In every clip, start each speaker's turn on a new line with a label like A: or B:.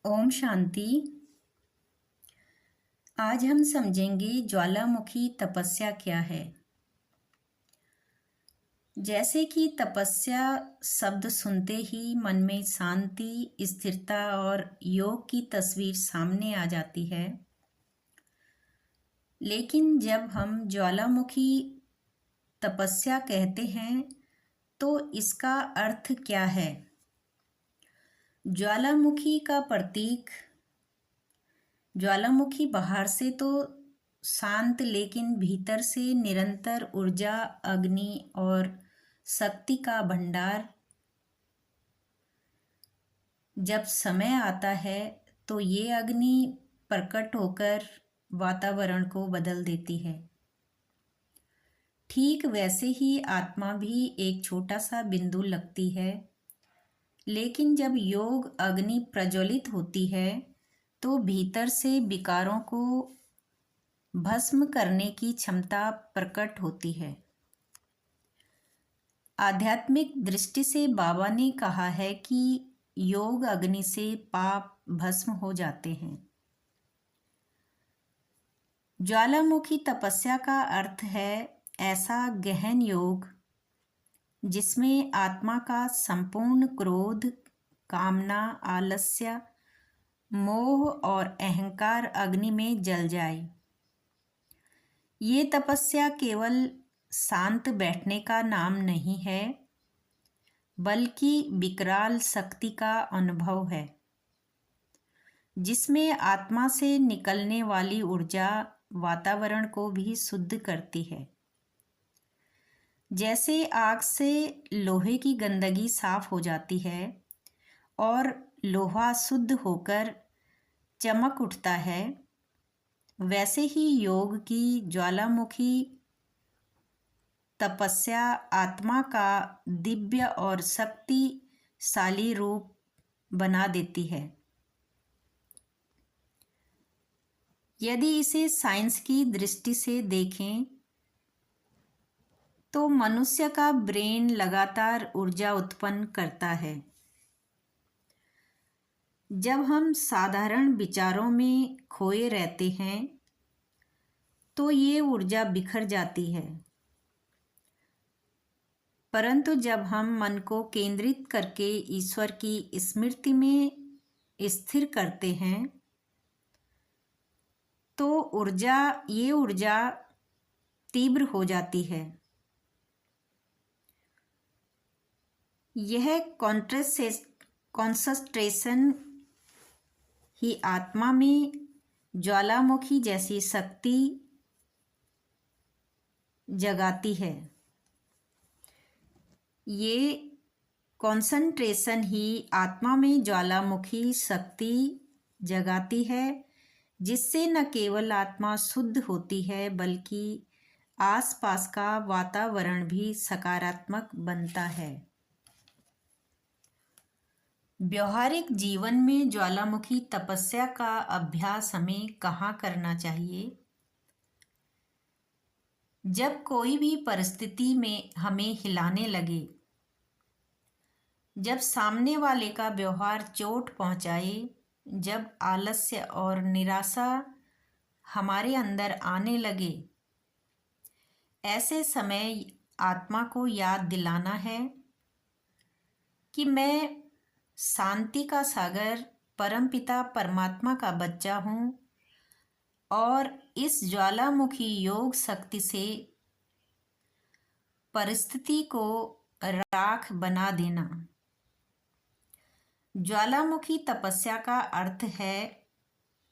A: ओम शांति। आज हम समझेंगे ज्वालामुखी तपस्या क्या है। जैसे कि तपस्या शब्द सुनते ही मन में शांति, स्थिरता और योग की तस्वीर सामने आ जाती है। लेकिन जब हम ज्वालामुखी तपस्या कहते हैं तो इसका अर्थ क्या है? ज्वालामुखी का प्रतीक ज्वालामुखी बाहर से तो शांत, लेकिन भीतर से निरंतर ऊर्जा, अग्नि और शक्ति का भंडार। जब समय आता है तो ये अग्नि प्रकट होकर वातावरण को बदल देती है। ठीक वैसे ही आत्मा भी एक छोटा सा बिंदु लगती है, लेकिन जब योग अग्नि प्रज्वलित होती है तो भीतर से विकारों को भस्म करने की क्षमता प्रकट होती है। आध्यात्मिक दृष्टि से बाबा ने कहा है कि योग अग्नि से पाप भस्म हो जाते हैं। ज्वालामुखी तपस्या का अर्थ है ऐसा गहन योग जिसमें आत्मा का संपूर्ण क्रोध, कामना, आलस्य, मोह और अहंकार अग्नि में जल जाए। ये तपस्या केवल शांत बैठने का नाम नहीं है, बल्कि विकराल शक्ति का अनुभव है, जिसमें आत्मा से निकलने वाली ऊर्जा वातावरण को भी शुद्ध करती है। जैसे आग से लोहे की गंदगी साफ हो जाती है और लोहा शुद्ध होकर चमक उठता है, वैसे ही योग की ज्वालामुखी तपस्या आत्मा का दिव्य और शक्तिशाली रूप बना देती है। यदि इसे साइंस की दृष्टि से देखें तो मनुष्य का ब्रेन लगातार ऊर्जा उत्पन्न करता है। जब हम साधारण विचारों में खोए रहते हैं तो ये ऊर्जा बिखर जाती है, परंतु जब हम मन को केंद्रित करके ईश्वर की स्मृति में स्थिर करते हैं तो ये ऊर्जा तीव्र हो जाती है। यह कॉन्संट्रेशन ही आत्मा में ज्वालामुखी जैसी शक्ति जगाती है। ये कंसंट्रेशन ही आत्मा में ज्वालामुखी शक्ति जगाती है, जिससे न केवल आत्मा शुद्ध होती है बल्कि आसपास का वातावरण भी सकारात्मक बनता है। व्यवहारिक जीवन में ज्वालामुखी तपस्या का अभ्यास हमें कहाँ करना चाहिए? जब कोई भी परिस्थिति में हमें हिलाने लगे, जब सामने वाले का व्यवहार चोट पहुंचाए, जब आलस्य और निराशा हमारे अंदर आने लगे, ऐसे समय आत्मा को याद दिलाना है कि मैं शांति का सागर, परमपिता परमात्मा का बच्चा हूँ और इस ज्वालामुखी योग शक्ति से परिस्थिति को राख बना देना। ज्वालामुखी तपस्या का अर्थ है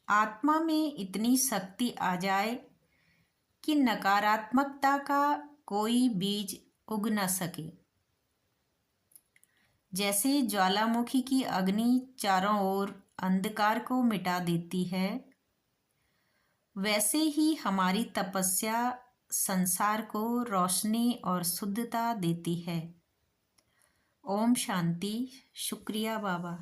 A: आत्मा में इतनी शक्ति आ जाए कि नकारात्मकता का कोई बीज उग न सके। जैसे ज्वालामुखी की अग्नि चारों ओर अंधकार को मिटा देती है, वैसे ही हमारी तपस्या संसार को रोशनी और शुद्धता देती है। ओम शांति। शुक्रिया बाबा।